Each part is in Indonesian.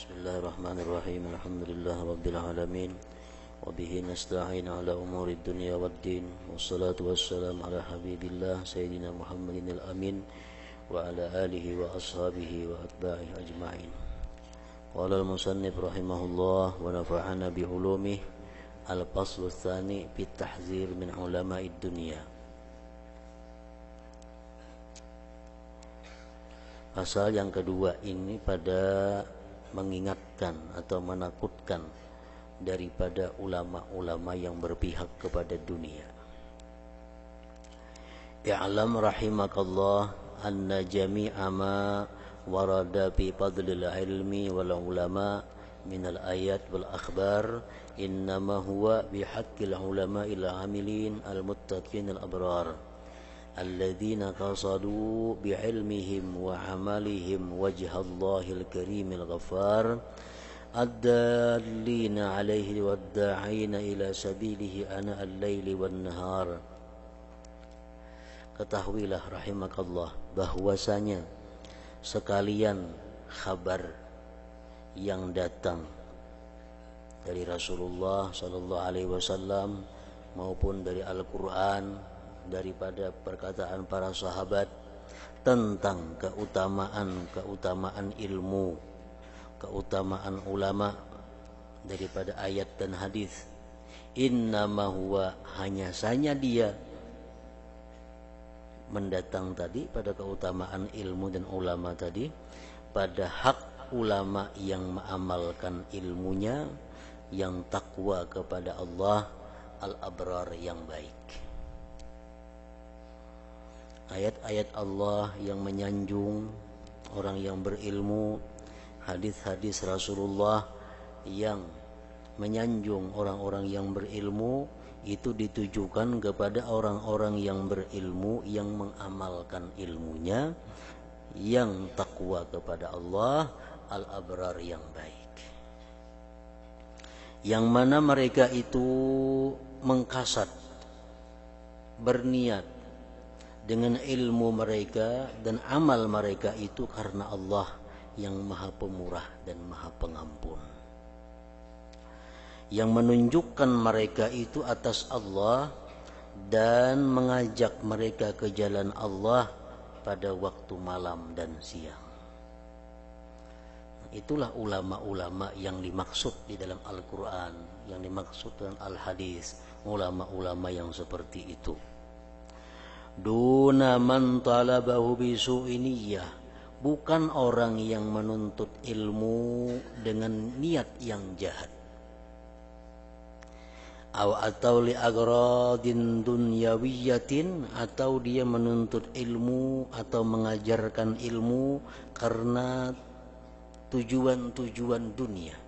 Bismillahirrahmanirrahim. Alhamdulillah rabbil alamin. Wa bihi nasta'in ala umuri dunya waddin. Wassalatu wassalamu ala habibillah sayyidina Muhammadin al-amin wa ala alihi wa ashabihi wa atba'ihi ajma'in. Qala al-musannif rahimahullah wa nafa'ana bi ulumihi. Al-faslu tsani fi tahzir min ulama'id dunya. Pasal yang kedua ini pada mengingatkan atau menakutkan daripada ulama-ulama yang berpihak kepada dunia. I'lam rahimakallah anna jami'a ma warada fi fadlil ilmi wal ulama minal ayat wal akhbar innama huwa bihaqqil ulama'il amilin al-muttaqin al-abrar الذين قصدوا بعلمهم وعملهم وجه الله الكريم الغفار الدالين عليه والداعين إلى سبيله آناء الليل والنهار. Ketahuilah rahimakallah bahwasanya sekalian kabar yang datang dari Rasulullah sallallahu alaihi wasallam maupun dari Al-Qur'an, daripada perkataan para sahabat tentang keutamaan ilmu, keutamaan ulama daripada ayat dan hadis. Innama huwa, hanya saja dia mendatang tadi pada keutamaan ilmu dan ulama tadi, pada hak ulama yang mengamalkan ilmunya, yang takwa kepada Allah, al-abrar yang baik. Ayat-ayat Allah yang menyanjung orang yang berilmu, hadis-hadis Rasulullah yang menyanjung orang-orang yang berilmu, itu ditujukan kepada orang-orang yang berilmu, yang mengamalkan ilmunya, yang takwa kepada Allah, al-abrar yang baik. Yang mana mereka itu mengkasat, berniat dengan ilmu mereka dan amal mereka itu karena Allah yang maha pemurah dan maha pengampun, yang menunjukkan mereka itu atas Allah dan mengajak mereka ke jalan Allah pada waktu malam dan siang. Itulah ulama-ulama yang dimaksud di dalam Al-Quran, yang dimaksud dalam Al-Hadis, ulama-ulama yang seperti itu. Duna man talabahu bisu'in niyyah, bukan orang yang menuntut ilmu dengan niat yang jahat. Atau li agradin dunyawiyatin, atau dia menuntut ilmu atau mengajarkan ilmu karena tujuan-tujuan dunia.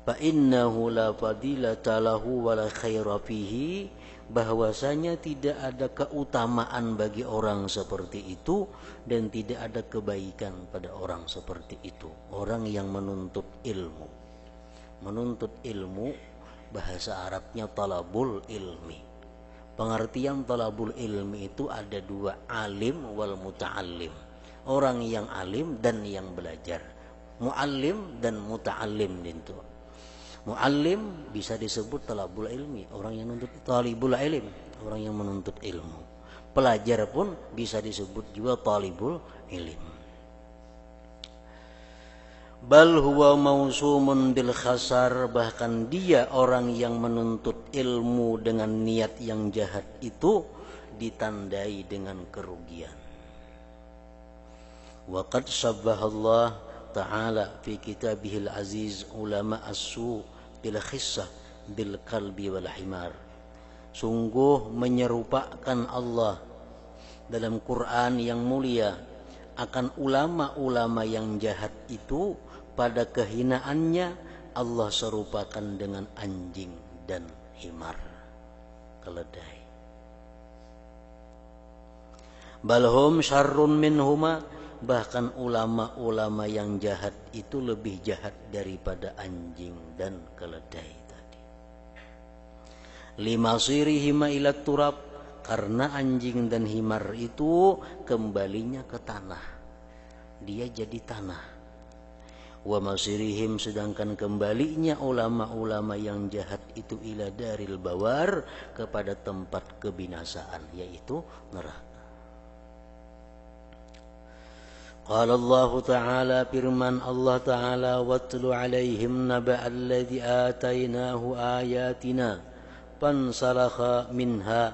Fa innahu la fadilata lahu wa la khaira fihi, bahwasanya tidak ada keutamaan bagi orang seperti itu dan tidak ada kebaikan pada orang seperti itu. Orang yang menuntut ilmu. Menuntut ilmu bahasa Arabnya talabul ilmi. Pengertian talabul ilmi itu ada dua, alim wal muta'allim. Orang yang alim dan yang belajar. Muallim dan muta'allim itu. Muallim bisa disebut talabul ilmi, orang yang menuntut, talibul ilm, orang yang menuntut ilmu. Pelajar pun bisa disebut juga talibul ilm. Bal huwa mausumun bil khasar, bahkan dia orang yang menuntut ilmu dengan niat yang jahat itu ditandai dengan kerugian. Wa qad sabbahallah ta'ala fi kitabihil aziz ulama as-su' bil khissah bil kalbi wal himar. Sungguh menyerupakan Allah dalam Quran yang mulia akan ulama-ulama yang jahat itu, pada kehinaannya Allah serupakan dengan anjing dan himar, keledai. Balhum syarrun minhuma, bahkan ulama-ulama yang jahat itu lebih jahat daripada anjing dan keledai tadi. Limasirihima ila turab, karena anjing dan himar itu kembalinya ke tanah. Dia jadi tanah. wa masirihim, sedangkan kembalinya ulama-ulama yang jahat itu ila daril bawar, kepada tempat kebinasaan, yaitu neraka. Qala Allah Ta'ala, firman Allah Ta'ala, watlu alaihim naba'al ladzi atainahu ayatina fansalakha minha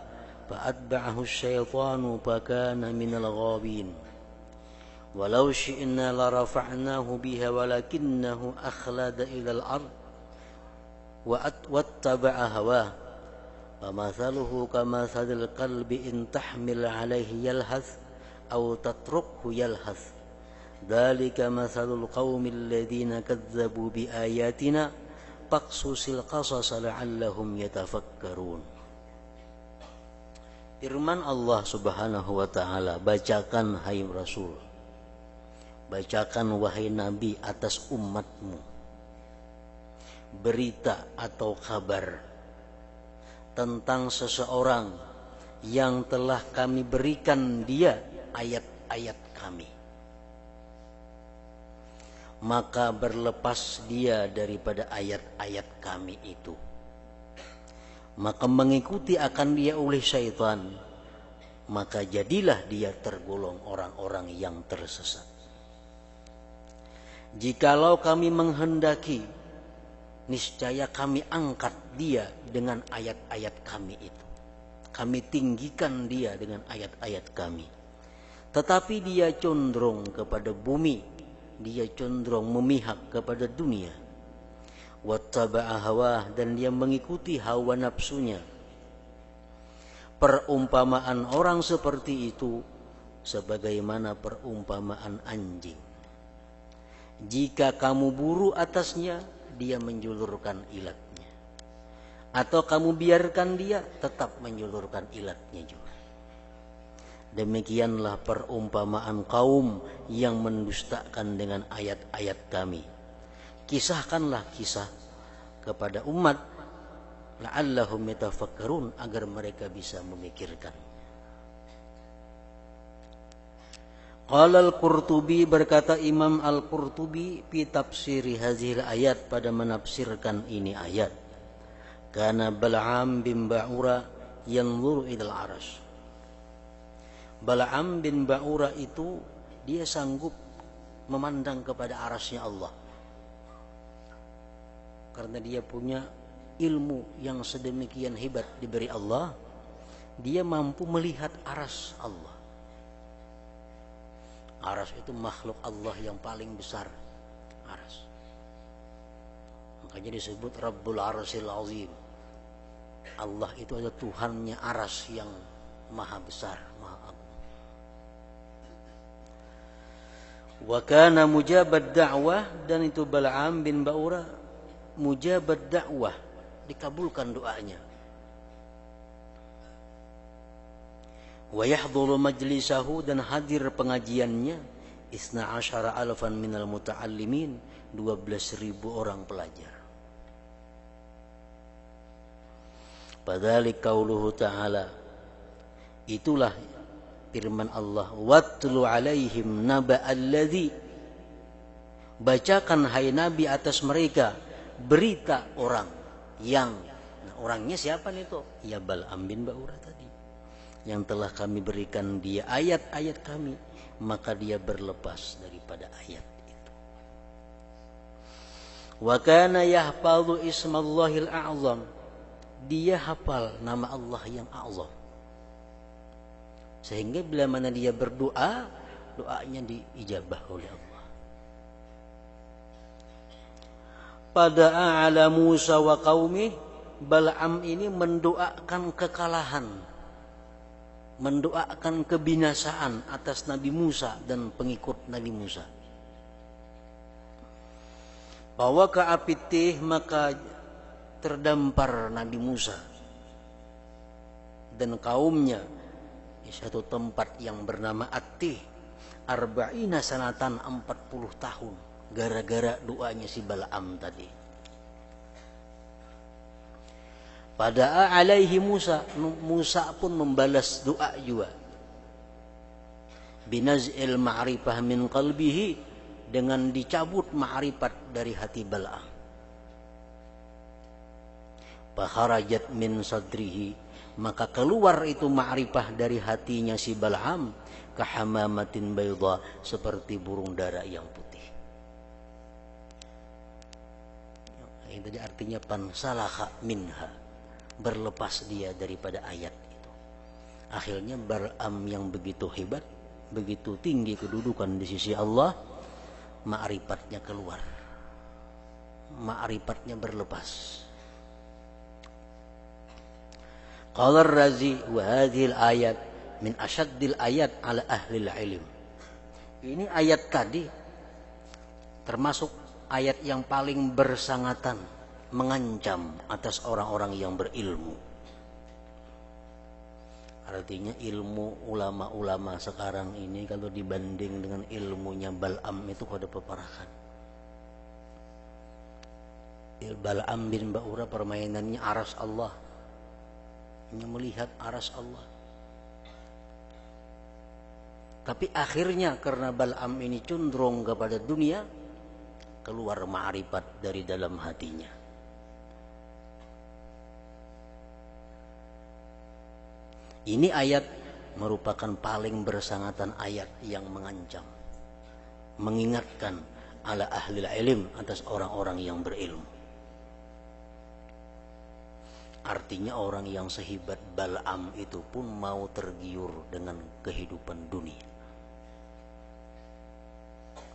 fa'atba'ahu asyaitanu fakana minal ghabin. Walau syi'na larafa'nahu biha walakinnahu akhlada ilal ard wattaba'a hawah wa mathaluhu kamathalil qalbi in tahmil alaihi yalhath aw tatrukhu yalhath dzalika mathalul qaumil ladzina kadzdzabu biayatina faqsusil qasasa la'allahum yatafakkarun. Firman Allah Subhanahu wa ta'ala, bacakan hai Rasul, bacakan wahai Nabi atas umatmu berita atau kabar tentang seseorang yang telah kami berikan dia ayat-ayat kami, maka berlepas dia daripada ayat-ayat kami itu, maka mengikuti akan dia oleh syaitan, maka jadilah dia tergolong orang-orang yang tersesat. Jikalau kami menghendaki, niscaya kami angkat dia dengan ayat-ayat kami itu, kami tinggikan dia dengan ayat-ayat kami. Tetapi dia condong kepada bumi, dia condong memihak kepada dunia. Wattaba'a hawah, dan dia mengikuti hawa nafsunya. Perumpamaan orang seperti itu sebagaimana perumpamaan anjing. Jika kamu buru atasnya, dia menjulurkan ilatnya, atau kamu biarkan dia, tetap menjulurkan ilatnya juga. Demikianlah perumpamaan kaum yang mendustakan dengan ayat-ayat kami. Kisahkanlah kisah kepada umat, la'allahum yatafakkarun, agar mereka bisa memikirkan. Qala al-Qurtubi, berkata Imam al-Qurtubi fi tafsiri hazil ayat, pada menafsirkan ini ayat, kana Bal'am bin Ba'ura yanzuru ilal arash. Bal'am bin Ba'ura itu dia sanggup memandang kepada arasnya Allah, karena dia punya ilmu yang sedemikian hebat diberi Allah. Dia mampu melihat aras Allah. Aras itu makhluk Allah yang paling besar, aras. Makanya disebut Rabbul Arsyil Azim. Allah itu adalah Tuhannya aras yang maha besar, maha agung. Wa kana mujabad da'wah, dan itu Bal'am bin Ba'ura mujabad da'wah, dikabulkan doanya. Wa yahduru majlisahu, dan hadir pengajiannya, 12,000 minal muta'allimin, 12.000 orang pelajar. Padahal qauluhu ta'ala, itulah firman Allah, watlu alaihim naba'al ladzi, bacakan hai Nabi atas mereka berita orang yang, orangnya siapa nih tuh? Ya Bal'am bin Ba'ura tadi, yang telah kami berikan dia ayat-ayat kami, maka dia berlepas daripada ayat itu. Wa kana yahfazu ismallahil a'zam, dia hafal nama Allah yang a'zam, sehingga bila mana dia berdoa, doanya diijabah oleh Allah. Pada ala Musa wa qaumih, Bal'am ini mendoakan kekalahan, mendoakan kebinasaan atas Nabi Musa dan pengikut Nabi Musa. Bahwa ke api tih, maka terdampar Nabi Musa dan kaumnya di satu tempat yang bernama At-Tih, arba'ina sanatan, 40 tahun, gara-gara doanya si Bal'am tadi. Pada alaihi Musa, Musa pun membalas doa juga. Binaz'il ma'rifah min qalbihi, dengan dicabut ma'rifat dari hati Bal'am. Fakharajat min sadrihi, maka keluar itu ma'rifah dari hatinya si Bal'am, kahamamatin bayda, seperti burung dara yang putih. Ini tadi artinya pansalakha minha, berlepas dia daripada ayat itu. Akhirnya Bal'am yang begitu hebat, begitu tinggi kedudukan di sisi Allah, ma'rifatnya keluar, ma'rifatnya berlepas. Qala Ar-Razi wa hadhil ayat min asyaddil ayat ala ahli ilm. Ini ayat tadi termasuk ayat yang paling bersangatan mengancam atas orang-orang yang berilmu. Artinya ilmu ulama-ulama sekarang ini kalau dibanding dengan ilmunya Bal'am itu ada peparakan. Bal'am bin Ba'ura permainannya aras Allah, hanya melihat aras Allah. Tapi akhirnya karena Bal'am ini cenderung kepada dunia, keluar ma'rifat dari dalam hatinya. Ini ayat merupakan paling bersangatan ayat yang mengancam, mengingatkan ala ahli ilm, atas orang-orang yang berilmu. Artinya orang yang sehebat Bal'am itu pun mau tergiur dengan kehidupan dunia.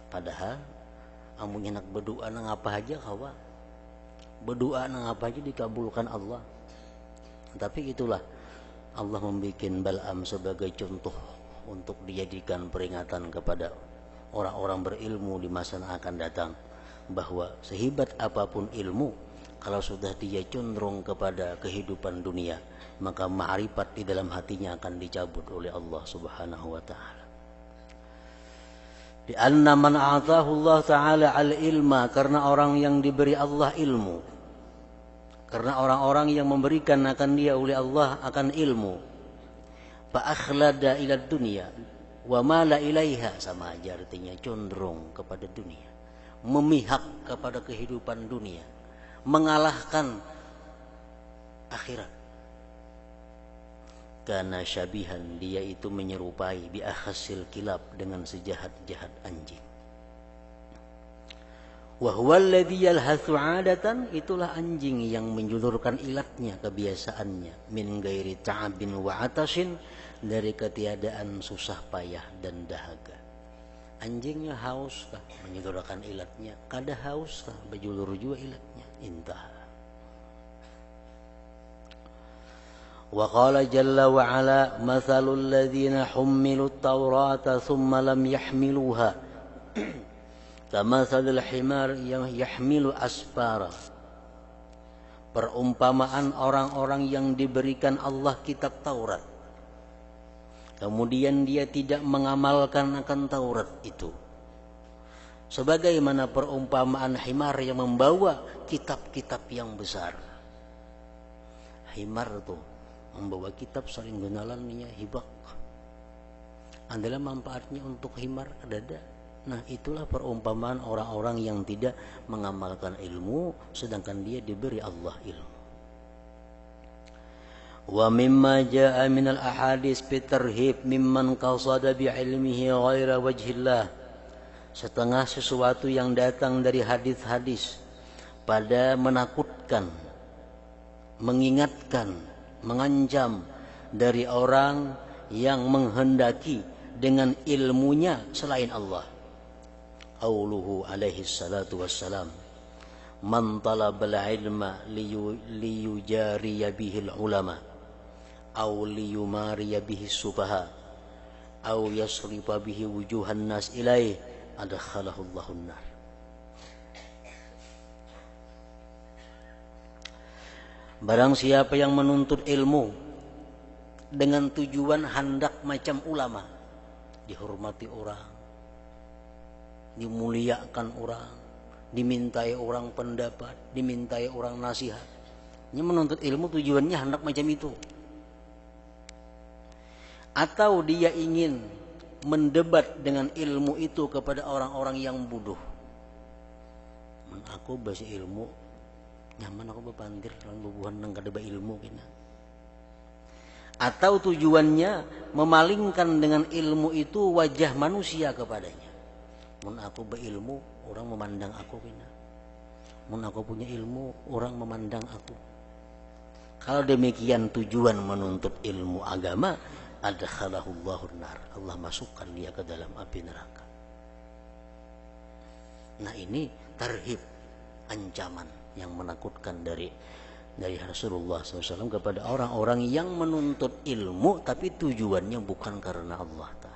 Padahal amun nak berdoa nang apa aja kawa, berdoa nang apa aja dikabulkan Allah. Tapi itulah Allah membuat Bal'am sebagai contoh untuk dijadikan peringatan kepada orang-orang berilmu di masa yang akan datang, bahwa sehebat apapun ilmu, kalau sudah dia cenderung kepada kehidupan dunia, maka ma'rifat di dalam hatinya akan dicabut oleh Allah Subhanahu wa taala. Di anna man a'tahu Allah taala al-ilma, karena orang yang diberi Allah ilmu, karena orang-orang yang memberikan akan dia oleh Allah akan ilmu, fa akhlada ila dunya wa mala ilaiha, sama aja artinya cenderung kepada dunia, memihak kepada kehidupan dunia, mengalahkan akhirat. Karena syabihan, dia itu menyerupai bi akhasil kilab, dengan sejahat-jahat anjing. Wa huwa alladhi yalhathu 'adatan, itulah anjing yang menjulurkan ilatnya, kebiasaannya, min ghairi ta'abin wa 'atashin, dari ketiadaan susah payah dan dahaga. Anjingnya haus kah, menjulurkan ilatnya, kada haus kah, berjulur juga ilatnya. Intah. Wa qala jalla wa ala mathalul ladzina hummilut taurata thumma lam yahmiluha kamathalil himar yang yahmilu asfara. Perumpamaan orang-orang yang diberikan Allah kitab Taurat, kemudian dia tidak mengamalkan akan Taurat itu, sebagaimana perumpamaan himar yang membawa kitab-kitab yang besar. Himar itu membawa kitab, saling genalannya hibak, adalah manfaatnya untuk himar ada. Nah, itulah perumpamaan orang-orang yang tidak mengamalkan ilmu, sedangkan dia diberi Allah ilmu. Wa mimma jaa minal ahadits bitarhib mimman qasada bi ilmihi ghaira wajhillah, setengah sesuatu yang datang dari hadis-hadis pada menakutkan, mengingatkan, mengancam dari orang yang menghendaki dengan ilmunya selain Allah. Qauluhu alaihi salatu wassalam, man talabal ilma liyujariya bihil ulama aw liyumariya bihi sufaha aw yasrifa bihi wujuhan nas ilaih adkhalahu Allahun nar. Barang siapa yang menuntut ilmu dengan tujuan hendak macam ulama, dihormati orang, dimuliakan orang, dimintai orang pendapat, dimintai orang nasihat. Ini menuntut ilmu tujuannya hendak macam itu. Atau dia ingin mendebat dengan ilmu itu kepada orang-orang yang bodoh. Aku bahasa ilmu nyaman aku bepantir lawan bubuhan nang kadeba ilmu kena. Atau tujuannya memalingkan dengan ilmu itu wajah manusia kepadanya. Mun aku berilmu, orang memandang aku kena. Mun aku punya ilmu, orang memandang aku. Kalau demikian tujuan menuntut ilmu agama, adkhalahullahu nar. Allah masukkan dia ke dalam api neraka. Nah ini tarhib, ancaman yang menakutkan dari Rasulullah SAW kepada orang-orang yang menuntut ilmu tapi tujuannya bukan karena Allah Ta'ala.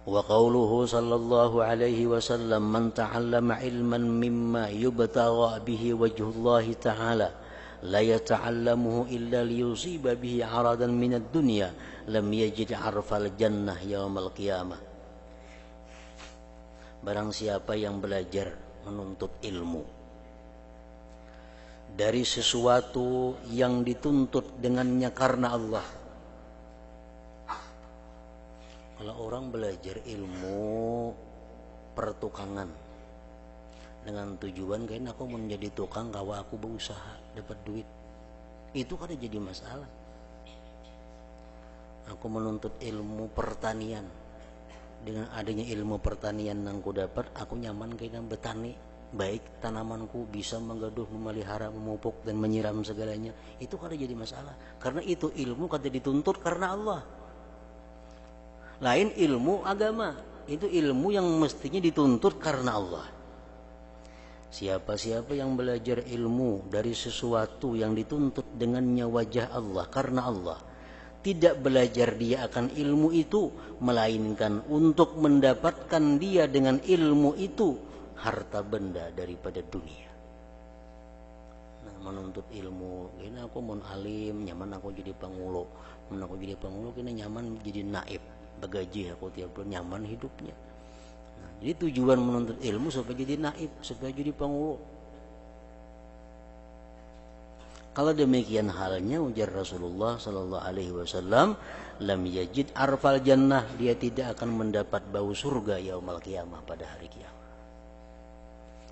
Wa qawluhu sallallahu alaihi wasallam man ta'allama ilman mimma yubtagha bihi wajhullahi ta'ala la yata'allamuhu illa liyusiba bihi 'aradan minad dunya lam yajid 'arfal jannah yaumal qiyamah. Barang siapa yang belajar menuntut ilmu dari sesuatu yang dituntut dengannya karena Allah. Kalau orang belajar ilmu pertukangan dengan tujuan kayaknya aku menjadi tukang kalau aku berusaha dapat duit, itu kan jadi masalah. Aku menuntut ilmu pertanian, dengan adanya ilmu pertanian yang ku dapat, aku nyaman kayaknya bertani, baik tanamanku bisa menggaduh, memelihara, memupuk dan menyiram segalanya. Itu kan jadi masalah, karena itu ilmu kata dituntut karena Allah. Lain ilmu agama, itu ilmu yang mestinya dituntut karena Allah. Siapa-siapa yang belajar ilmu dari sesuatu yang dituntut dengannya wajah Allah karena Allah, tidak belajar dia akan ilmu itu, melainkan untuk mendapatkan dia dengan ilmu itu harta benda daripada dunia. Nah, menuntut ilmu, ini aku mau alim, nyaman aku jadi pangulo, aku jadi pangulo, kini nyaman jadi naib, bagaji aku tiap bulan, nyaman hidupnya. Nah, jadi tujuan menuntut ilmu supaya jadi naib, supaya jadi pangulo. Kalau demikian halnya, ujar Rasulullah sallallahu alaihi wasallam, lam yajid arfal jannah, dia tidak akan mendapat bau surga yaumal qiyamah, pada hari kiamat.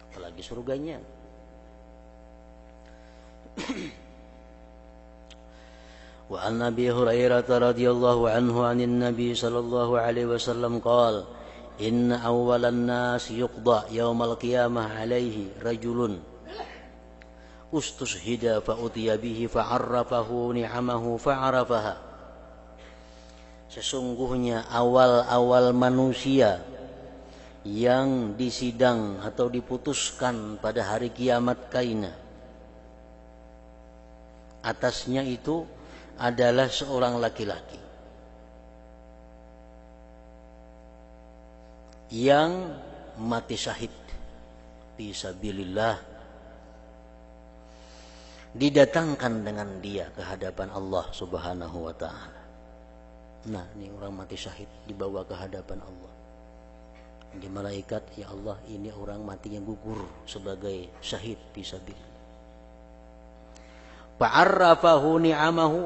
Apalagi surganya. Wa an Abi Hurairah radhiyallahu anhu 'anil Nabi sallallahu alaihi wasallam qala inna awwalan nas yuqda yaumal qiyamah alaihi rajulun ustushhida fa utiya bihi fa 'arrafahu ni'amahu fa 'arafaha. Sesungguhnya awal-awal manusia yang disidang atau diputuskan pada hari kiamat kaina, atasnya itu adalah seorang laki-laki yang mati syahid fisabilillah, didatangkan dengan dia ke hadapan Allah Subhanahu wa ta'ala. Nah, ini orang mati syahid dibawa ke hadapan Allah. Di malaikat, ya Allah, ini orang mati yang gugur sebagai syahid fisabilillah. Fa'arrafahu ni'amahu,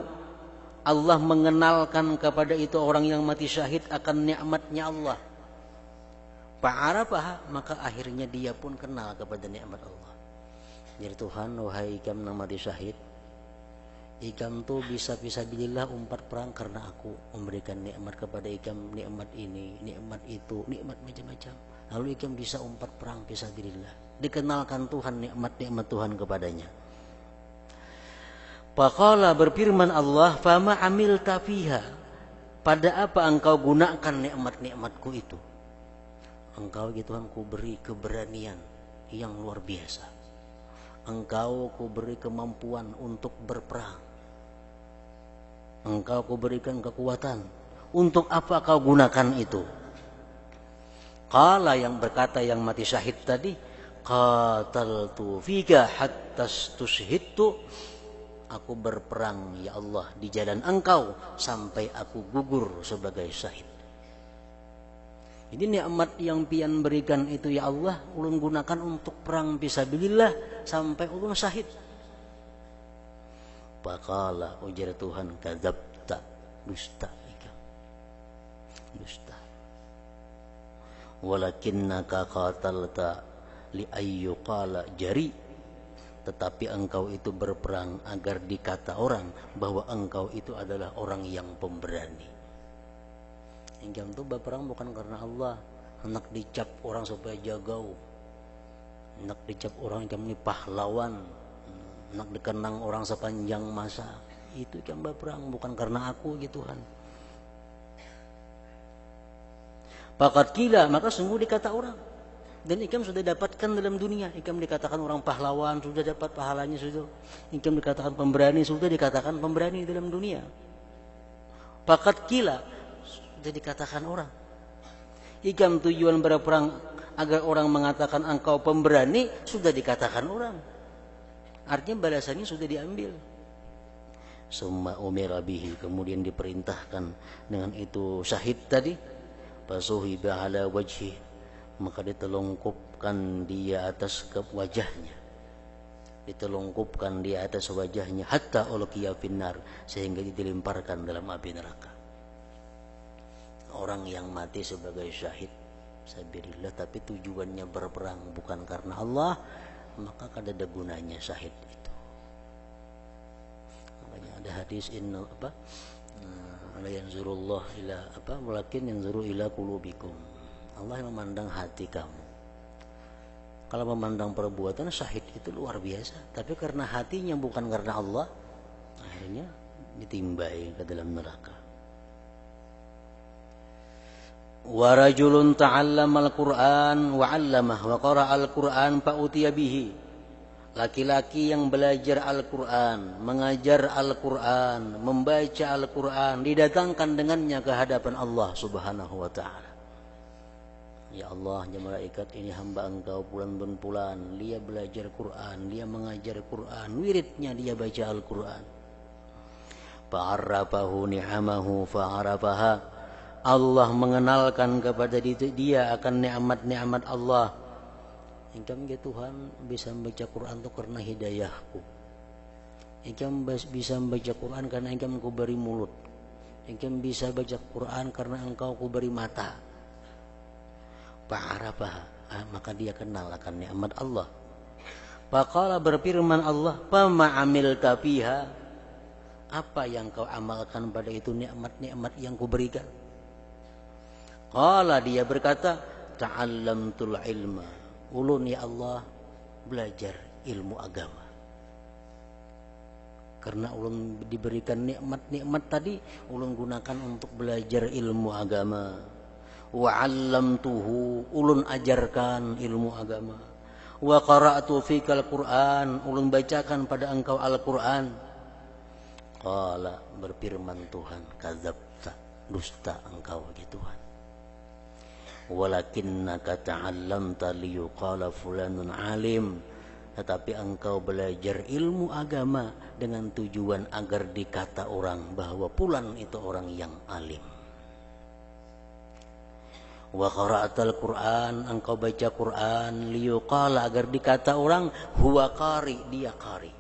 Allah mengenalkan kepada itu orang yang mati syahid akan nikmatnya Allah. Fa'arafaha, maka akhirnya dia pun kenal kepada nikmat Allah. Jadi Tuhan, wahai ikam yang mati syahid, ikam tuh bisa fisabilillah umpat perang karena aku memberikan nikmat kepada ikam, nikmat ini, nikmat itu, nikmat macam-macam. Lalu ikam bisa umpat perang fisabilillah. Dikenalkan Tuhan nikmat-nikmat Tuhan kepadanya. Faqala, berfirman Allah, fama amilta fiha, pada apa engkau gunakan nikmat-nikmatku itu? Engkau gitu Tuhan, ku beri keberanian yang luar biasa. Engkau ku beri kemampuan untuk berperang. Engkau ku berikan kekuatan. Untuk apa kau gunakan itu? Qala, yang berkata yang mati syahid tadi, qataltu fika hatta stushhidtu, aku berperang ya Allah di jalan engkau sampai aku gugur sebagai syahid. Jadi nikmat yang pian berikan itu ya Allah, ulun gunakan untuk perang fisabilillah sampai ulun syahid. Faqala, ujar Tuhan, kadzabta, dusta ikam. walakinnaka qatalta li ayyuqala jari, tetapi engkau itu berperang agar dikata orang bahwa engkau itu adalah orang yang pemberani. Engkau itu berperang bukan karena Allah, hendak dicap orang supaya jagau, hendak dicap orang yang ini pahlawan, hendak dikenang orang sepanjang masa. Itu yang berperang bukan karena aku gitu Tuhan. Pakat kila, maka sungguh dikata orang. Dan ikam sudah dapatkan dalam dunia. Ikam dikatakan orang pahlawan, sudah dapat pahalanya sudah. Ikam dikatakan pemberani, sudah dikatakan pemberani dalam dunia. Pakat kila, sudah dikatakan orang. Ikam tujuan berperang agar orang mengatakan engkau pemberani, sudah dikatakan orang. Artinya balasannya sudah diambil. Summa umira bihi, kemudian diperintahkan dengan itu syahid tadi. Fasuhiba ala wajhi, maka ditelungkupkan dia atas wajahnya, ditelungkupkan dia atas wajahnya, hatta ulqiya finnar, sehingga dilemparkan dalam api neraka. Orang yang mati sebagai syahid sabilillah tapi tujuannya berperang bukan karena Allah, maka kada ada gunanya syahid itu. Makanya ada hadis la yanzurullah ila walakin yanzuru ila qulubikum. Allah yang memandang hati kamu. Kalau memandang perbuatan syahid itu luar biasa, tapi karena hatinya bukan karena Allah, akhirnya ditimbai ke dalam neraka. Wa rajulun ta'allama al-Qur'an wa 'allamah wa qara'a al-Qur'an fa utiya bihi. Laki-laki yang belajar Al-Quran, mengajar Al-Quran, membaca Al-Quran, didatangkan dengannya ke hadapan Allah Subhanahu wa ta'ala. Ya Allah, ya malaikat, ini hamba engkau bulan bin bulan, dia belajar Quran, dia mengajar Quran, wiridnya dia baca Al-Quran. Fa'arrafahu ni'amahu fa'arafaha. Allah mengenalkan kepada dia akan nikmat-nikmat Allah. Engkau ya Tuhan bisa membaca Quran itu karena hidayahku. Engkau bisa membaca Quran karena engkau kuberi mulut. Engkau bisa baca Quran karena engkau kuberi mata. Fa'arafah, maka dia kenal akan nikmat Allah. Faqala, berfirman Allah, fama amilta fiha, apa yang kau amalkan pada itu nikmat-nikmat yang kuberikan? Qala, dia berkata, ta'allamtul ilma, ulun ya Allah belajar ilmu agama. Karena ulun diberikan nikmat-nikmat tadi, ulun gunakan untuk belajar ilmu agama. Wa 'allamtuhu, ulun ajarkan ilmu agama. Wa qara'tu fikal Qur'an, ulun bacakan pada engkau Al-Qur'an. Qala, berfirman Tuhan, kadzabta, dusta engkau ya Tuhan. Walakinnaka ta'allamta liyuqala fulanun alim, tetapi engkau belajar ilmu agama dengan tujuan agar dikata orang bahwa fulan itu orang yang alim. Wa qara'atal Qur'an, engkau baca Qur'an liyuqala, agar dikata orang huwa qari, dia qari.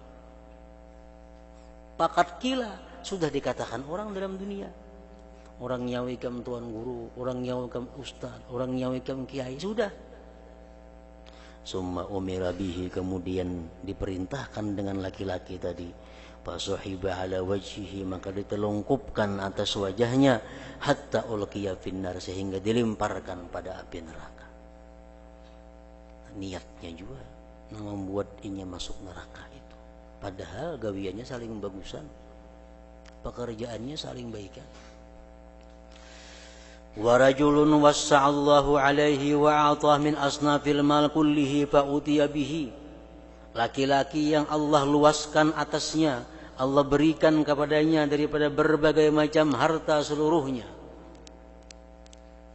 Pakat kila, sudah dikatakan orang dalam dunia. Orang nyawikam tuan guru, orang nyawikam ustaz, orang nyawikam kiai, sudah. Summa umira bihi, kemudian diperintahkan dengan laki-laki tadi. Fasuhiba ala wajhihi, maka ditelungkupkan atas wajahnya, hatta ulqiya finnar, sehingga dilemparkan pada api neraka. Niatnya juga membuat inya masuk neraka itu. Padahal gawiannya saling bagusan, pekerjaannya saling baikan. Wa rajulun wassa'allahu alaihi wa a'tah min asnafil mal kullihi fa utiya bihi. Laki-laki yang Allah luaskan atasnya, Allah berikan kepadanya daripada berbagai macam harta seluruhnya.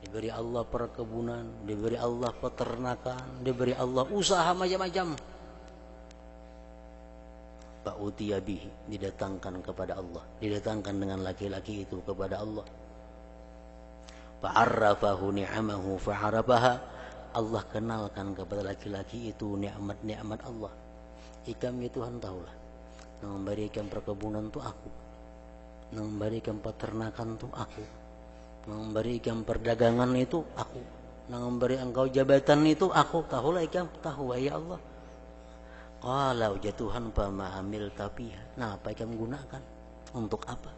Diberi Allah perkebunan, diberi Allah peternakan, diberi Allah usaha macam-macam. Fa utiya bihi, didatangkan kepada Allah, didatangkan dengan laki-laki itu kepada Allah. Fa'arrafahu ni'amahu fa'arafaha, Allah kenalkan kepada laki-laki itu nikmat-nikmat Allah. Ikam ya Tuhan tahulah, yang memberikan perkebunan itu aku, yang memberikan peternakan itu aku, yang memberikan perdagangan itu aku, nang memberi engkau jabatan itu aku tahu lah ikam tahu ya Allah. Qala ya Tuhan fama amil tapi nah apa yang kamu gunakan untuk apa?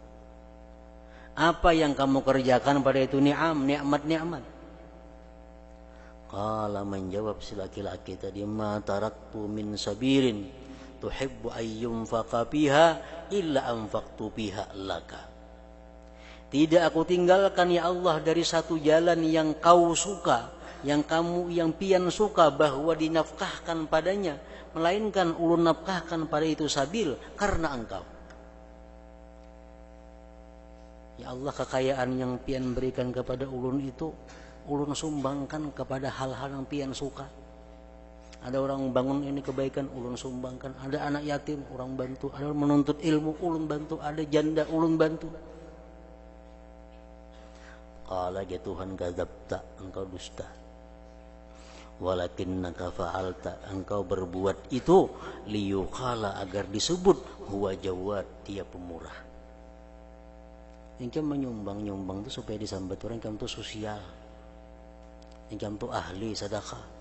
Apa yang kamu kerjakan pada itu nikmat. Qala menjawab si laki-laki tadi ma taraktu min sabirin tuhibbu ayyum faqa fiha illa anfaqtu fiha laka. Tidak aku tinggalkan ya Allah dari satu jalan yang kau suka, yang pian suka bahwa dinafkahkan padanya, melainkan ulun nafkahkan pada itu sabil karena engkau. Ya Allah, kekayaan yang pian berikan kepada ulun itu ulun sumbangkan kepada hal-hal yang pian suka. Ada orang bangun ini kebaikan ulun sumbangkan, ada anak yatim orang bantu, ada menuntut ilmu ulun bantu, ada janda ulun bantu. Qala ya Tuhan kadzabta, engkau dusta. Walakinnaka fa'alta, engkau berbuat itu liyuqala agar disebut huwa jawad, dia pemurah. Engkau menyumbang itu supaya disambat orang, engkau itu sosial. Engkau itu ahli sedekah.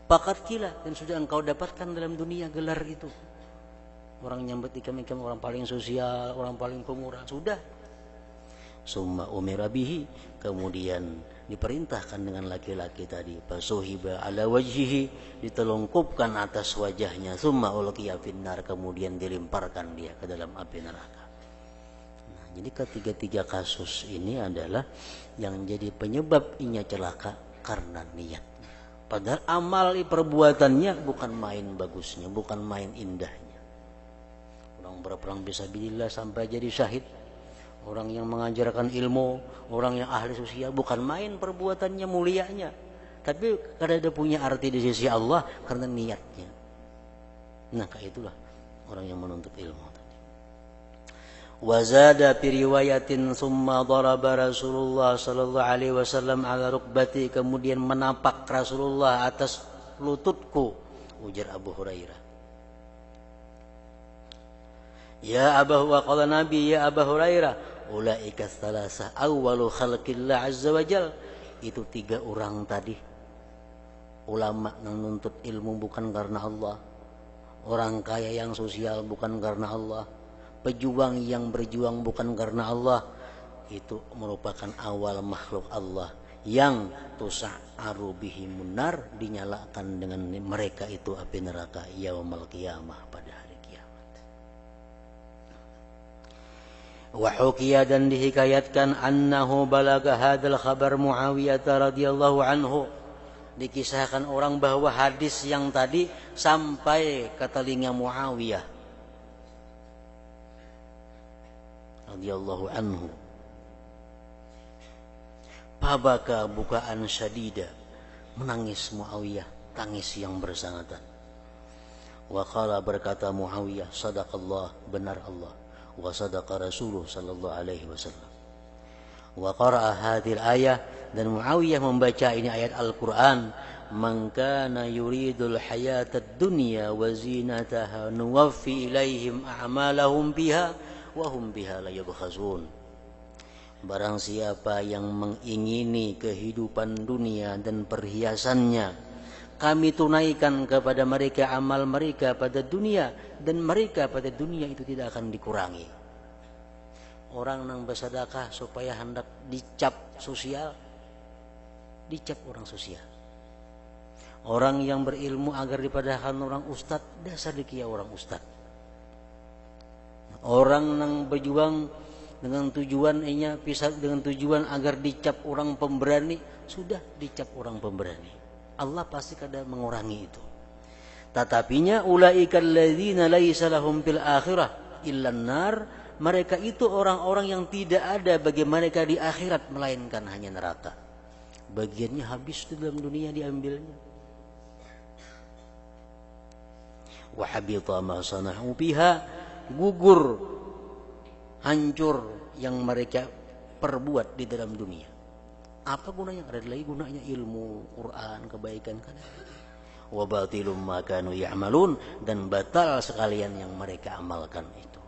Pakat kila dan sudah engkau dapatkan dalam dunia gelar itu. Orang nyambut ikam orang paling sosial, orang paling pemurah, sudah. Summa umira bihi, kemudian diperintahkan dengan laki-laki tadi fasuhiba ala wajhihi, ditelungkupkan atas wajahnya, summa ulqiya finnar, kemudian dilemparkan dia ke dalam api neraka. Nah, jadi ketiga-tiga kasus ini adalah yang jadi penyebab inya celaka karena niatnya. Padahal amal perbuatannya bukan main bagusnya, bukan main indahnya. Orang berperang fisabilillah sampai jadi syahid, orang yang mengajarkan ilmu, orang yang ahli sosial, bukan main perbuatannya mulianya, tapi karena dia punya arti di sisi Allah karena niatnya. Nah, kayak itulah orang yang menuntut ilmu tadi. Wazada fi riwayatin summa daraba Rasulullah sallallahu alaihi wasallam ala rukbati, kemudian menapak Rasulullah atas lututku, ujar Abu Hurairah. Ya Abu wa qala Nabi ya Abu Hurairah ulaika tsalasah awwalu khalqillah azza wajal, itu tiga orang tadi ulama yang nuntut ilmu bukan karena Allah, orang kaya yang sosial bukan karena Allah, pejuang yang berjuang bukan karena Allah, itu merupakan awal makhluk Allah yang tusa'aru bihimun nar, dinyalakan dengan mereka itu api neraka yaumul qiyamah, pada hari kiamat. Wa hukiya, dan dihikayatkan annahu balaga hadzal khabar Muawiyah radhiyallahu anhu, dikisahkan orang bahwa hadis yang tadi sampai ke telinga Muawiyah radhiyallahu anhu. Pabaka bukaan syadida, menangis Muawiyah tangis yang bersangatan. Wa qala, berkata Muawiyah, sadaqallah, benar Allah, wa sadaqa Rasulullah sallallahu alaihi wasallam. Wa qara'a hadhil ayah, dan Muawiyah membaca ini ayat Al-Qur'an, man kana yuridul hayatad dunya wa zinataha nuwaffi ilaihim a'malahum biha wa hum biha la yubkhasun. Barang siapa yang mengingini kehidupan dunia dan perhiasannya, kami tunaikan kepada mereka amal mereka pada dunia, dan mereka pada dunia itu tidak akan dikurangi. Orang yang bersedekah supaya hendak dicap sosial, dicap orang sosial. Orang yang berilmu agar dipadahkan orang ustad, dasar dikia orang ustad. Orang yang berjuang dengan tujuan dengan tujuan agar dicap orang pemberani, sudah dicap orang pemberani. Allah pasti kadang mengurangi itu. Tetapinya ulaikal ladzina laisa lahum fil akhirah illan nar, mereka itu orang-orang yang tidak ada bagi mereka di akhirat melainkan hanya neraka. Bagiannya habis di dalam dunia diambilnya. Wa habita ma sana'u biha, gugur, hancur yang mereka perbuat di dalam dunia. Apa gunanya? Ada lagi gunanya ilmu, Quran, kebaikan kan? Wa batilum ma kanu ya'malun, dan batal sekalian yang mereka amalkan itu.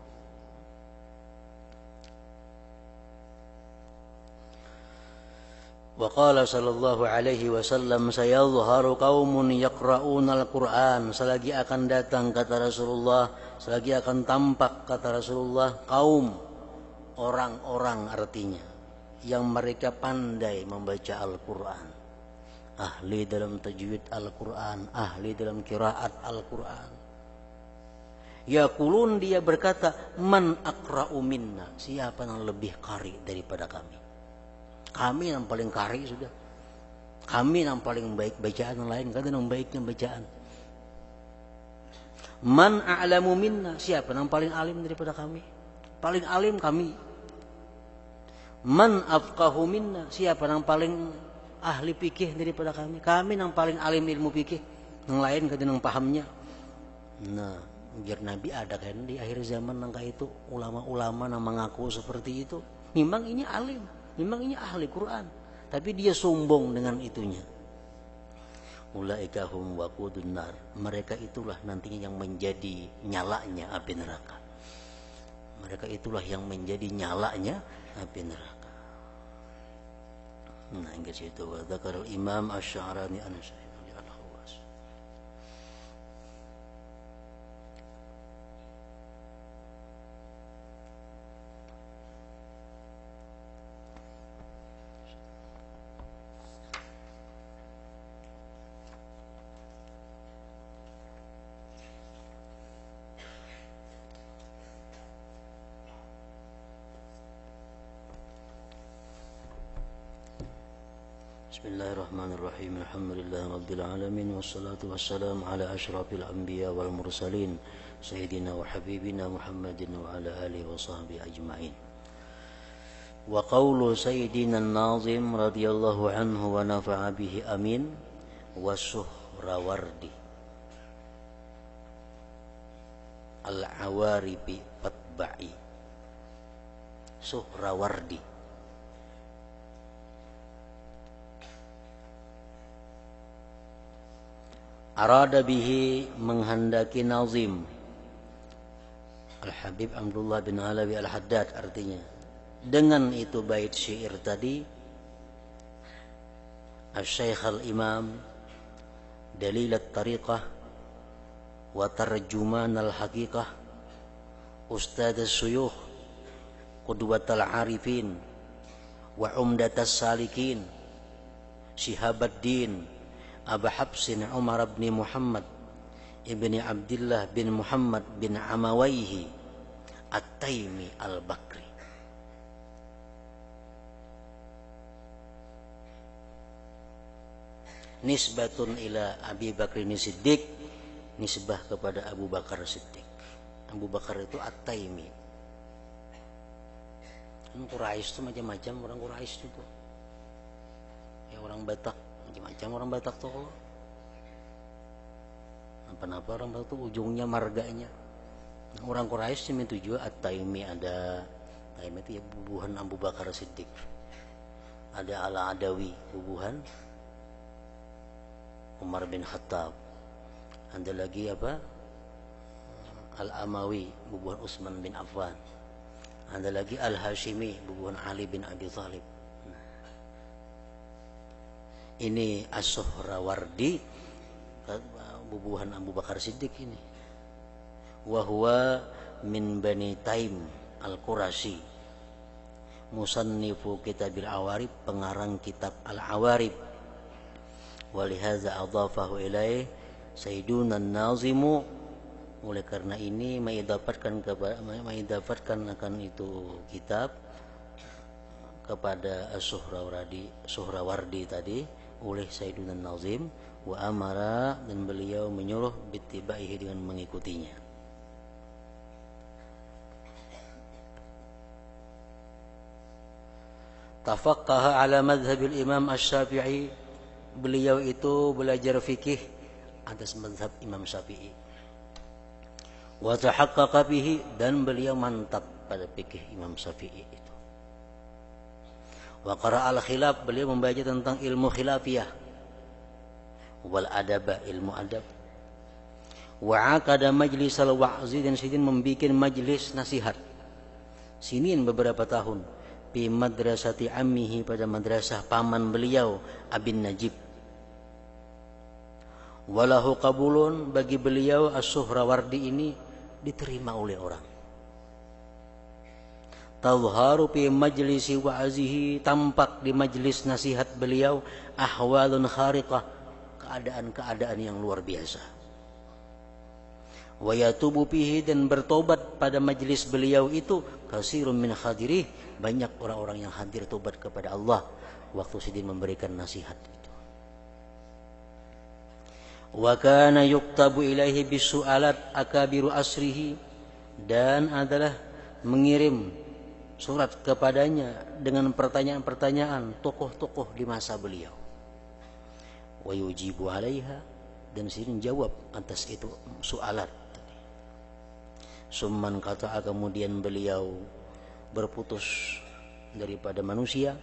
Wa qala sallallahu alaihi wasallam sayadhharu qaumun yaqra'una al-Qur'an, selagi akan datang kata Rasulullah, selagi akan tampak kata Rasulullah kaum, orang-orang artinya yang mereka pandai membaca Al-Qur'an, ahli dalam tajwid Al-Qur'an, ahli dalam qiraat Al-Qur'an. Yaqulun, dia berkata, man aqra'u minna, siapa yang lebih qari daripada kami? Kami yang paling kari sudah. Kami yang paling baik bacaan, yang lain kan yang baiknya bacaan. Man a'lamu minna, siapa yang paling alim daripada kami? Paling alim kami. Man afqahu minna, siapa yang paling ahli fikih daripada kami? Kami yang paling alim ilmu fikih, yang lain kan yang pahamnya. Nah, biar Nabi ada kan di akhir zaman nangka itu ulama-ulama yang mengaku seperti itu. Memang ini alim, memang ini ahli Quran, tapi dia sombong dengan itunya. Ulaika hum waqudun nar, mereka itulah nantinya yang menjadi nyalanya api neraka. Mereka itulah yang menjadi nyalanya api neraka. Nah, hingga situ wa dzakara al-Imam Asy-Sya'rani an-Syekh al-Khawas. Bismillahirrahmanirrahim. Alhamdulillah rabbil alamin, wassalatu wassalamu ala asyrafil anbiya wal mursalin sayyidina wa habibina Muhammadin wa ala alihi wa sahbihi ajma'in. Wa qawlu sayyidina an-nazim radhiyallahu anhu wa nafa'a bihi amin wa Suhrawardi al-awaribi fatba'i. Suhrawardi arada bihi, menghendaki nazim Al-Habib Abdullah bin Alawi Al-Haddad, artinya dengan itu bait syair tadi Asy-Syaikh Al-Imam Dalil At-Tariqah wa Tarjuman Al-Haqiqah Ustadz As-Suyukh Qudwat Al-Arifin wa Umdat As-Salikin Syihabuddin Abu Habsin Umar bin Muhammad ibni Abdullah bin Muhammad bin Amawaihi At-Taimi Al-Bakri. Nisbatun ila Abi Bakrin Siddiq, nisbah kepada Abu Bakar Siddiq. Abu Bakar itu At-Taimi. Quraisy itu macam-macam orang Quraisy itu. Ya, orang Batak macam-macam orang Batak tuh. Kenapa orang Batak tuh ujungnya marganya. Orang Quraisy cuma tujuh At-Taimi, ada Taimi itu ya bubuhan Abu Bakar Siddiq. Ada Al-Adawi, bubuhan Umar bin Khattab. Ada lagi apa? Al-Amawi, bubuhan Utsman bin Affan. Ada lagi Al-Hashimi, bubuhan Ali bin Abi Thalib. Ini As-Suhrawardi, bubuhan Abu Bakar Siddiq ini. Wa huwa min Bani Taim Al-Qurashi, musannifu Kitabil Awarib, pengarang kitab Al-Awarib. Wa lihadza adhafahu ilaih Sayyiduna An-Nazimu, oleh karena ini mengidafatkan akan itu kitab kepada Suhrawardi tadi oleh Sayyiduna Nazim, wa amara, dan beliau menyuruh bittibaihi, dengan mengikutinya. Tafaqqaha ala madhhabil Imam Asy-Syafi'i, beliau itu belajar fikih atas mazhab Imam Syafi'i. Wa tahaqqaqa bihi, dan beliau mantap pada fikih Imam Syafi'i itu. Wa qara'al khilaf, beliau membaca tentang ilmu khilafiyah. Wal adaba, ilmu adab. Wa aqada majlisal wa'zi, dan sidin membikin majlis nasihat. Sinin beberapa tahun. fi madrasati ammihi, pada madrasah paman beliau Abin Najib. Walahu qabulun, bagi beliau As-Suhrawardi ini diterima oleh orang. Tadharu fi majlisi wa'azihi, tampak di majlis nasihat beliau ahwalun khariqah, keadaan-keadaan yang luar biasa. Wa yatubu fihi, dan bertobat pada majlis beliau itu kasirun min hadirih, banyak orang-orang yang hadir tobat kepada Allah waktu Sidin memberikan nasihat itu. Wa kana yuktabu ilaihi bisu'alat akabiru asrihi, dan adalah mengirim surat kepadanya dengan pertanyaan-pertanyaan tokoh-tokoh di masa beliau. Wa yujibu alaiha, dan Sidin jawab atas itu sualat. Summan qata'a, kemudian beliau berputus daripada manusia.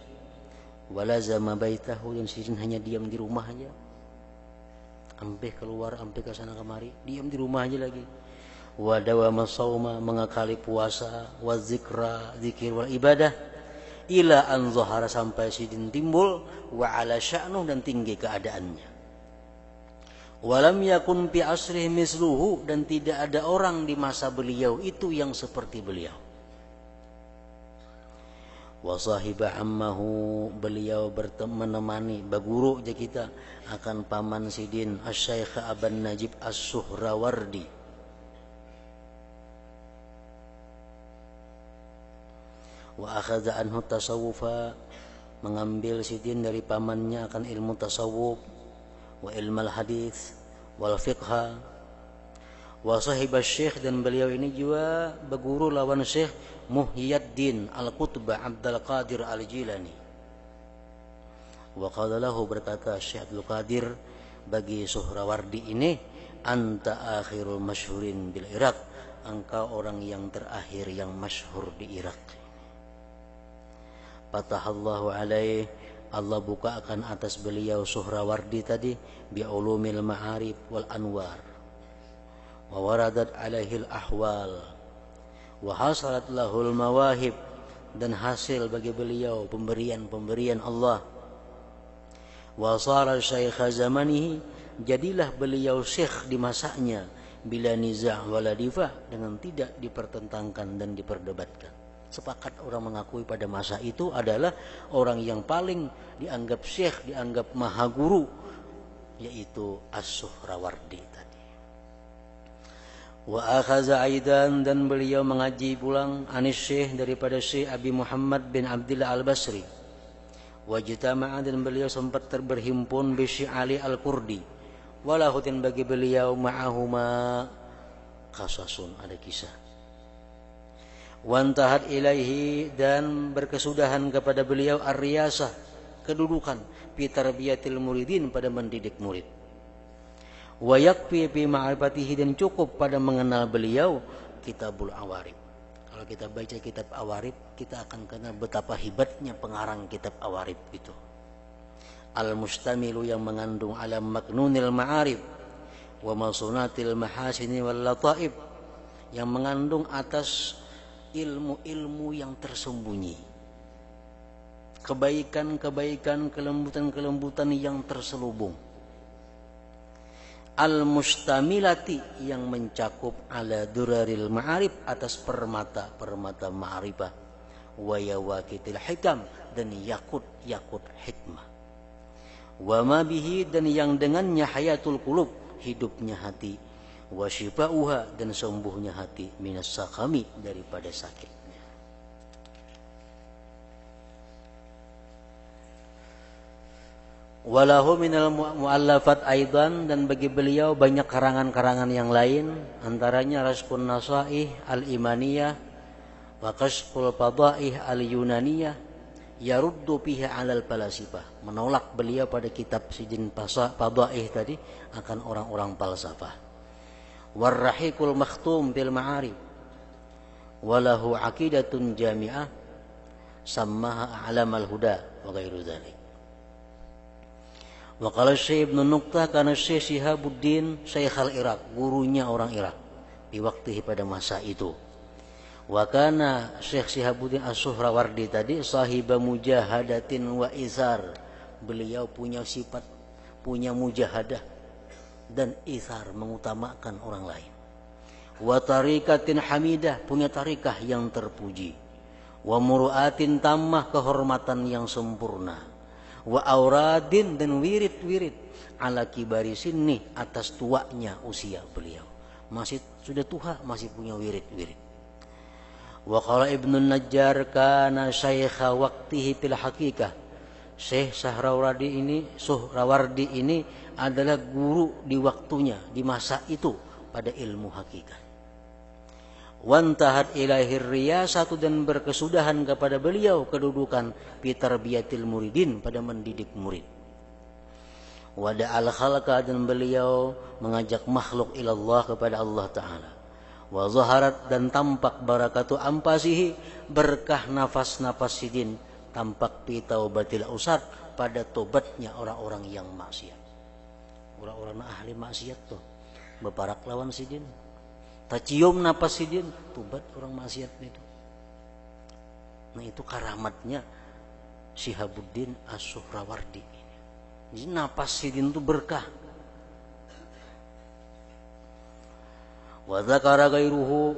Walazama baitahu, dan Sidin hanya diam di rumah aja. Ampe keluar, ampe ke sana kemari, diam di rumah aja lagi. Wa dawama shauma, mengakali puasa, wa zikra, zikir wal ibadah, ila an zahara, sampai Sidin timbul, wa ala sya'nuh, dan tinggi keadaannya. Walam yakun fi asrihi misluhu, dan tidak ada orang di masa beliau itu yang seperti beliau. Wa sahiba ammahu, beliau menemani baguru aja kita akan paman Sidin Asy-Syaikh Aban Najib As-Suhrawardi. Wa akhadha anhu tasawufa, mengambil Sidin dari pamannya akan ilmu tasawuf, wa ilmal hadis wal fiqha. Wa sahiba syekh, dan beliau ini juga berguru lawan Syekh Muhyiddin Al-Qutbah Abdul Qadir Al-Jilani. Wa qala lahu, berkata Syekh Abdul Qadir bagi Suhrawardi ini, anta akhirul masyhurin bil Iraq, engkau orang yang terakhir yang masyhur di Irak. Fatahallahu alaih, Allah bukakan atas beliau Suhrawardi tadi bi ulumil ma'arif wal anwar, wa waradat alaihil ahwal, wa hasalat lahul mawahib, dan hasil bagi beliau pemberian-pemberian Allah. Wa sara syaikha zamanihi, jadilah beliau syekh di masanya, bila niza' wala difa', dengan tidak dipertentangkan dan diperdebatkan. Sepakat orang mengakui pada masa itu adalah orang yang paling dianggap syekh, dianggap maha guru, yaitu As-Suhrawardi tadi. Wa akhadha aidan, dan beliau mengaji pulang anis syekh, daripada Syekh Abi Muhammad bin Abdillah Al-Basri. Wa jitama'a, dan beliau sempat berhimpun bi Syekh Ali Al-Qurdi. Walahu, dan bagi beliau ma'ahuma qasasun, ada kisah. Wantahat ilaihi, dan berkesudahan kepada beliau ar-riyasah, kedudukan fi tarbiyatil muridin, pada mendidik murid. Wa yakfi fi ma'rifatihi, dan cukup pada mengenal beliau Kitabul Awarib. Kalau kita baca kitab Awarib, kita akan kenal betapa hebatnya pengarang kitab Awarib itu. Al-mustamilu, yang mengandung ala maknunil ma'arib wa masunatil mahasini wal lataib, yang mengandung atas ilmu-ilmu yang tersembunyi, kebaikan-kebaikan, kelembutan-kelembutan yang terselubung. Al-mustamilati, yang mencakup ala duraril ma'arif, atas permata-permata ma'arifah, wa yawaqitil hikam, dan yakut-yakut hikmah. Wa ma bihi, dan yang dengannya hayatul qulub, hidupnya hati, wa syifa'uha, dan sembuhnya hati, minas sakami, daripada sakitnya. Walahu minal mu'allafat aidan, dan bagi beliau banyak karangan-karangan yang lain, antaranya Raspun Nasaih Al-Imaniyah wa Kashful Fadaih Al-Yunaniyah, yaruddu fiha 'alal falasifah, menolak beliau pada kitab Sidin Fadaih tadi akan orang-orang falsafah. Warrahiqul makhtum bil ma'arif, walahu aqidatun jami'ah sammaha a'lamal huda, wa ghairu dzalik. Wa qala Syekh Ibnu Nuqtah, kana Syekh Syihabuddin Syekh al-Iraq, gurunya orang Irak di waktu pada masa itu. Wa kana Syekh Syihabuddin As-Suhrawardi tadi sahiba mujahadatin wa izar. Beliau punya sifat, punya mujahadah dan izar, mengutamakan orang lain. Wa tarikatin hamidah, punya tarikah yang terpuji. Wa muruatin tammah, kehormatan yang sempurna. Wa auradin, dan wirid-wirid ala kibari sinni, atas tuanya usia beliau. Masih sudah tua, masih punya wirid-wirid. Wa qala Ibnu Najjar kana syaikha waqtihi fil haqiqah. Syekh Suhrawardi ini adalah guru di waktunya, di masa itu, pada ilmu hakikat. Wantahat ilahir riyasatu, dan berkesudahan kepada beliau kedudukan fitarbiyatil muridin, pada mendidik murid. Wada'al khalqa, dan beliau mengajak makhluk ilallah, kepada Allah Ta'ala. Wa zaharat, dan tampak barakatu ampasihi, berkah nafas-nafas sidin, tampak fi taubatil usat, pada tobatnya orang-orang yang maksiat. Orang-orang ahli maksiat tuh beparak lawan sidin, tacium napas sidin, tobat orang maksiat itu. Nah, itu karamatnya Syihabuddin As-Suhrawardi. Jadi napas sidin itu berkah. Wa dzakara ghairuhu,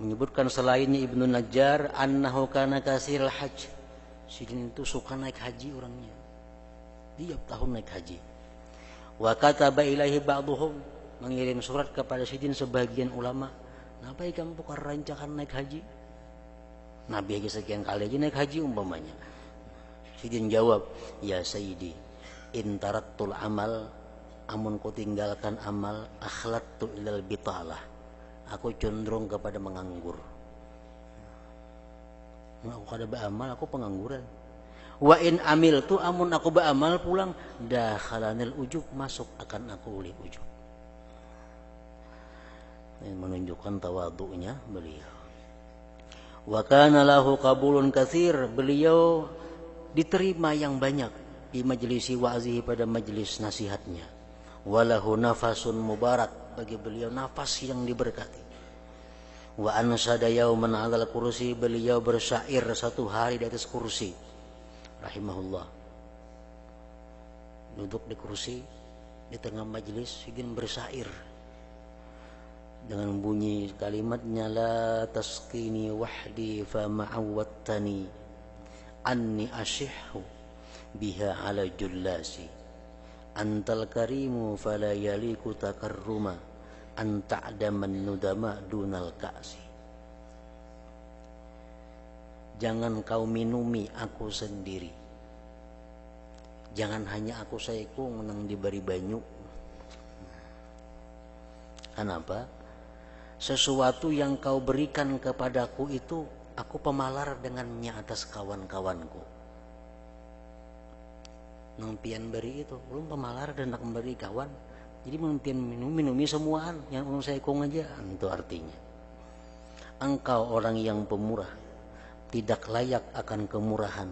menyebutkan selainnya Ibnu Najjar, annahu kana kasirul hajj. Sidin itu suka naik haji orangnya, tiap tahun naik haji. Wa kataba ilaihi ba'dhum, mengirim surat kepada sidin sebagian ulama, "Napa kamu bukan rancangan naik haji? Nabi aja sekian kali aja naik haji umpamanya." Sidin jawab, "Ya Sayyidi, in tarattul amal, amun ku tinggalkan amal, akhlattu ilal bitalah, aku cenderung kepada menganggur. Aku kada beramal, aku pengangguran. Wa in amil tu, amun aku beramal pulang, dakhalanil ujub, masuk akan aku oleh ujub." Ini menunjukkan tawadhu'nya beliau. Wa kana lahu qabulun katsir, beliau diterima yang banyak di majlisi wa'zihi, pada majlis nasihatnya. Walahu nafasun mubarak, bagi beliau nafas yang diberkati. Wa ansada yauman 'alal kursi, beliau bersyair satu hari di atas kursi rahimahullah. Duduk di kursi di tengah majlis, ingin bersyair dengan bunyi kalimatnya, la tasqini wahdi fa ma'awwattani anni ashihhu biha ala jullasi, antal karimu fala yaliku takarruma, anta'daman nudama dunal ka'si. Jangan kau minumi aku sendiri, jangan hanya aku saikung nang diberi banyu. Kenapa? Sesuatu yang kau berikan kepadaku itu, aku pemalar dengannya atas kawan-kawanku. Nang pian beri itu, belum pemalar dan nak memberi kawan. Jadi mungkin minumi semuaan yang saya kong aja, itu artinya. Engkau orang yang pemurah, tidak layak akan kemurahan,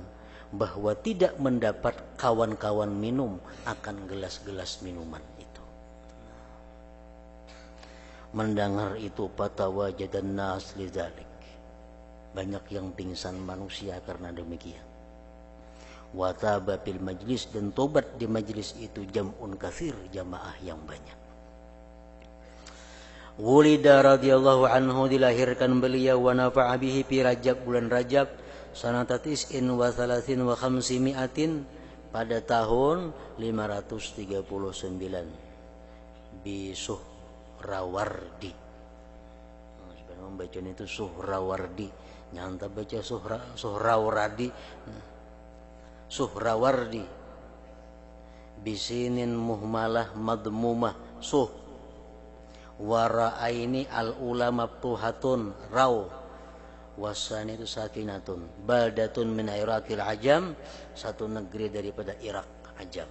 bahwa tidak mendapat kawan-kawan minum akan gelas-gelas minuman itu. Mendengar itu patawajadan nas lidzalik, banyak yang pingsan manusia karena demikian. Wataba fil majlis, dan tobat di majlis itu jam'un katsir, jamaah yang banyak. Wulida radhiyallahu anhu, dilahirkan beliau, wa nafa'a bihi fi Rajab, bulan Rajab, sanata tis'in wa thalathin wa khamsimi'atin, pada tahun 539 bi Suhrawardi. Sebenarnya membacanya itu Suhrawardi, nyanta baca Suhrawardi. Suhrawardi bisinin muhmalah madmumah suh wara'aini al ulama tuhatun raw wasani itu sakinatun baldatun min Iraqil Ajam, satu negeri daripada Irak Ajam.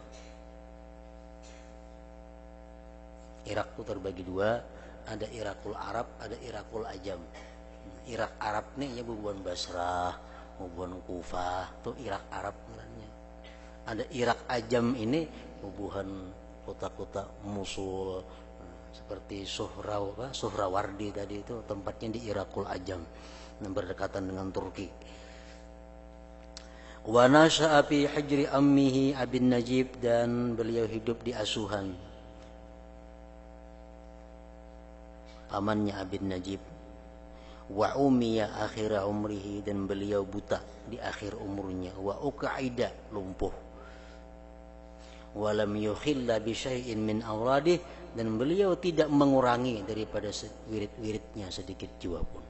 Irak itu terbagi dua, ada Irakul Arab, ada Irakul Ajam. Irak Arab nih ya bubuhan Basrah, bubuhan Kufah, itu Irak Arab namanya. Ada Irak Ajam ini bubuhan kota-kota Mosul, seperti Suhrawardi tadi itu tempatnya di Irakul Ajam yang berdekatan dengan Turki. Wa nasha'a fi hijri ammihi Abin Najib, dan beliau hidup di asuhan pamannya Abin Najib. Wa umiya akhir umrihi, dan beliau buta di akhir umurnya. Wa uqaida, lumpuh. Wa lam yukhilla bi syai'in min awradih, dan beliau tidak mengurangi daripada wirid-wiridnya sedikit jua pun.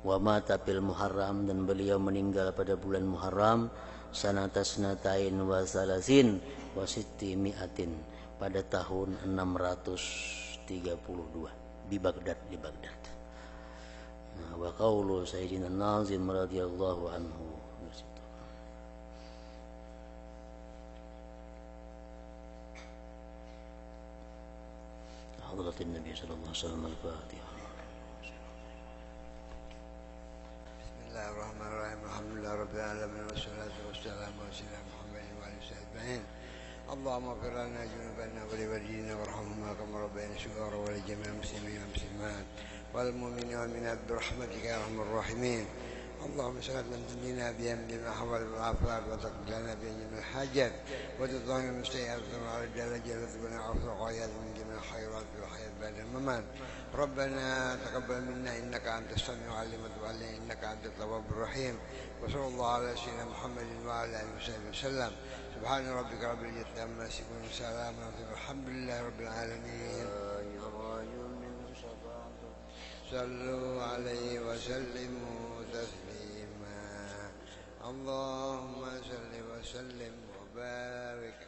Wa mata fil Muharram, dan beliau meninggal pada bulan Muharram sanata sanatain wa salasin wa sitti mi'atin, pada tahun 632 di Baghdad. Nah, wa qaulu Sayyidina Nazim radhiyallahu anhu, Hadratin Nabi sallallahu alaihi wasallam. Al-Fatihah. Bismillahirrahmanirrahim. Alhamdulillahi rabbil alamin, wassalatu wassalamu ala sayyidina Muhammadin wa alihi wasallam. Allahumma ighfir lana dhunubana wa liwalidina warhamhuma kama rabbayana shighara wa li jami'il muslimina wal muslimat wal mu'minina wal mu'minat bi rahmatika ya arhamar rahimin. اللهم صل على سيدنا بأمن الأحوال والآفات وتقبل لنا بجميع الحاجات وتطهر من السيئات وعلى الدرجة رزقنا وعفو وعياذ من جميع الخيرات في الحياة بعد الممات. ربنا تقبل منا إنك أنت السميع العليم وتب علينا إنك أنت التواب الرحيم. وصلى الله على سيدنا محمد وعلى آله وصحبه وسلم. سبحان ربك رب العزة عما يصفون وسلام والحمد لله رب العالمين. صلوا عليه وسلموا تسليما. اللهم صل وسلم وبارك